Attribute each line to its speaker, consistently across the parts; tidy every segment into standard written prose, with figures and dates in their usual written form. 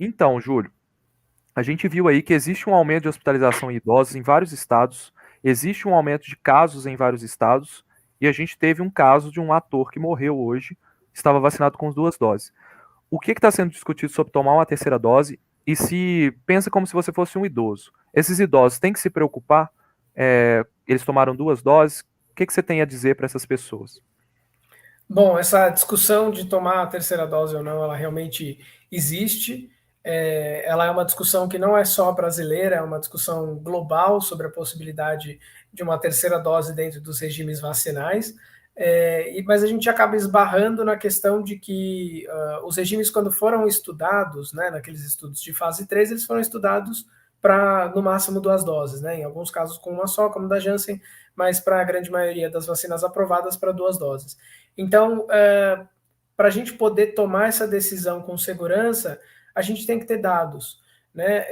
Speaker 1: Então, Júlio, a gente viu aí que existe um aumento de hospitalização em idosos em vários estados, existe um aumento de casos em vários estados, e a gente teve um caso de um ator que morreu hoje, estava vacinado com as duas doses. O que está sendo discutido sobre tomar uma terceira dose? E se pensa como se você fosse um idoso. Esses idosos têm que se preocupar? Eles tomaram duas doses? O que você tem a dizer para essas pessoas?
Speaker 2: Bom, essa discussão de tomar a terceira dose ou não, ela realmente existe. Ela é uma discussão que não é só brasileira, é uma discussão global sobre a possibilidade de uma terceira dose dentro dos regimes vacinais. Mas a gente acaba esbarrando na questão de que os regimes, quando foram estudados, né, naqueles estudos de fase 3, eles foram estudados para, no máximo, duas doses, né, em alguns casos com uma só, como da Janssen, mas para a grande maioria das vacinas aprovadas para duas doses. Então, para a gente poder tomar essa decisão com segurança, a gente tem que ter dados. Né?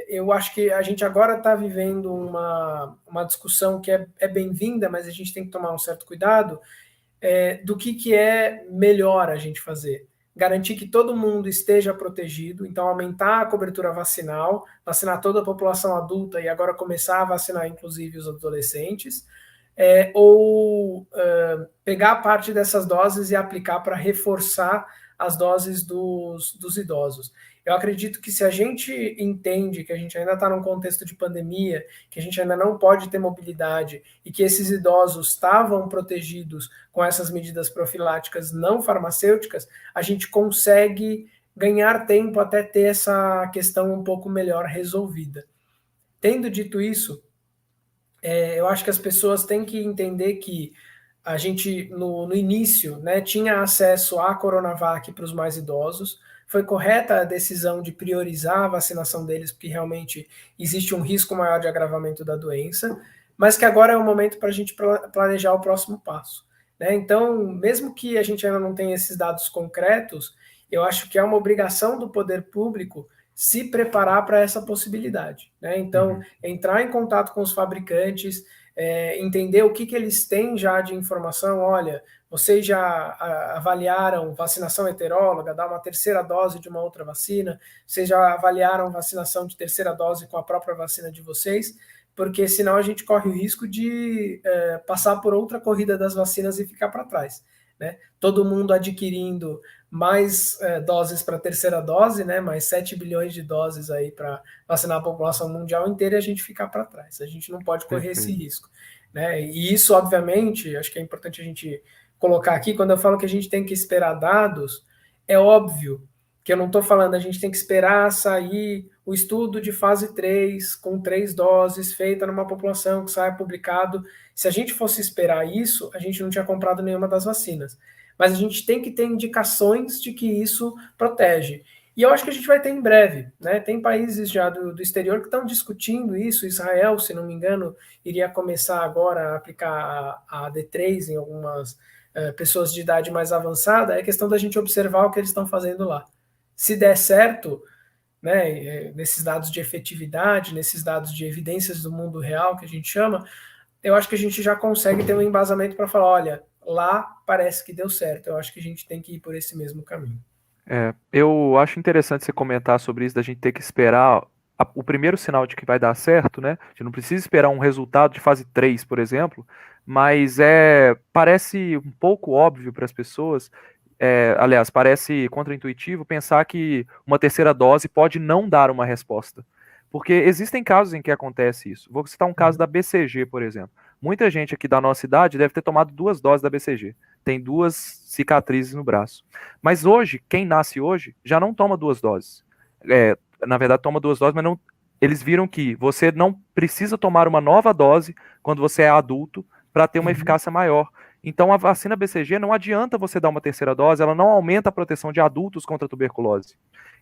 Speaker 2: Eu acho que a gente agora está vivendo uma discussão que é bem-vinda, mas a gente tem que tomar um certo cuidado do que é melhor a gente fazer. Garantir que todo mundo esteja protegido, então aumentar a cobertura vacinal, vacinar toda a população adulta e agora começar a vacinar inclusive os adolescentes, ou pegar parte dessas doses e aplicar para reforçar as doses dos idosos. Eu acredito que se a gente entende que a gente ainda está num contexto de pandemia, que a gente ainda não pode ter mobilidade e que esses idosos estavam protegidos com essas medidas profiláticas não farmacêuticas, a gente consegue ganhar tempo até ter essa questão um pouco melhor resolvida. Tendo dito isso, eu acho que as pessoas têm que entender que a gente, no início, né, tinha acesso à Coronavac para os mais idosos. Foi correta a decisão de priorizar a vacinação deles, porque realmente existe um risco maior de agravamento da doença, mas que agora é o momento para a gente planejar o próximo passo. Né? Então, mesmo que a gente ainda não tenha esses dados concretos, eu acho que é uma obrigação do poder público se preparar para essa possibilidade. Né? Então,
Speaker 1: Uhum.
Speaker 2: entrar em contato com os fabricantes, entender o que eles têm já de informação. Olha, vocês já avaliaram vacinação heteróloga, dar uma terceira dose de uma outra vacina? Vocês já avaliaram vacinação de terceira dose com a própria vacina de vocês? Porque senão a gente corre o risco de passar por outra corrida das vacinas e ficar para trás. Né? Todo mundo adquirindo mais doses para a terceira dose, né? Mais 7 bilhões de doses aí para vacinar a população mundial inteira e a gente ficar para trás. A gente não pode correr esse
Speaker 1: Perfeito.
Speaker 2: risco. Né? E isso, obviamente, acho que é importante a gente colocar aqui, quando eu falo que a gente tem que esperar dados, é óbvio que eu não estou falando a gente tem que esperar sair o estudo de fase 3 com 3 doses, feita numa população que saia publicado. Se a gente fosse esperar isso, a gente não tinha comprado nenhuma das vacinas. Mas a gente tem que ter indicações de que isso protege. E eu acho que a gente vai ter em breve. Né? Tem países já do exterior que estão discutindo isso. Israel, se não me engano, iria começar agora a aplicar a D3 em algumas pessoas de idade mais avançada. É questão da gente observar o que eles estão fazendo lá. Se der certo, né, nesses dados de efetividade, nesses dados de evidências do mundo real, que a gente chama, eu acho que a gente já consegue ter um embasamento para falar, olha, lá parece que deu certo. Eu acho que a gente tem que ir por esse mesmo caminho.
Speaker 1: Eu acho interessante você comentar sobre isso, da gente ter que esperar o primeiro sinal de que vai dar certo, né? A gente não precisa esperar um resultado de fase 3, por exemplo, mas parece um pouco óbvio para as pessoas, aliás, parece contraintuitivo pensar que uma terceira dose pode não dar uma resposta. Porque existem casos em que acontece isso. Vou citar um caso da BCG, por exemplo. Muita gente aqui da nossa idade deve ter tomado duas doses da BCG. Tem duas cicatrizes no braço. Mas hoje, quem nasce hoje, já não toma duas doses. Na verdade, toma duas doses, mas não. Eles viram que você não precisa tomar uma nova dose quando você é adulto para ter uma
Speaker 2: Uhum.
Speaker 1: eficácia maior. Então, a vacina BCG não adianta você dar uma terceira dose, ela não aumenta a proteção de adultos contra a tuberculose.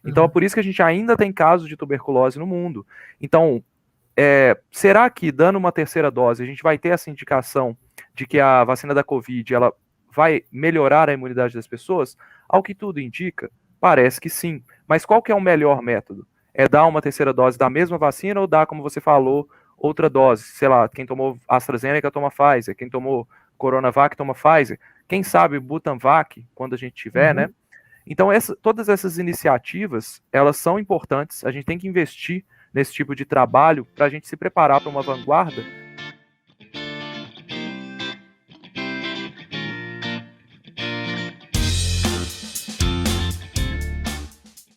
Speaker 1: Então, é
Speaker 2: Uhum.
Speaker 1: por isso que a gente ainda tem casos de tuberculose no mundo. Então, será que dando uma terceira dose a gente vai ter essa indicação de que a vacina da Covid ela vai melhorar a imunidade das pessoas? Ao que tudo indica, parece que sim. Mas qual que é o melhor método? É dar uma terceira dose da mesma vacina ou dar, como você falou, outra dose? Sei lá, quem tomou AstraZeneca toma Pfizer, quem tomou Coronavac toma Pfizer. Quem sabe Butanvac, quando a gente tiver, né?
Speaker 2: Uhum.
Speaker 1: Então, todas essas iniciativas, elas são importantes, a gente tem que investir nesse tipo de trabalho para a gente se preparar para uma vanguarda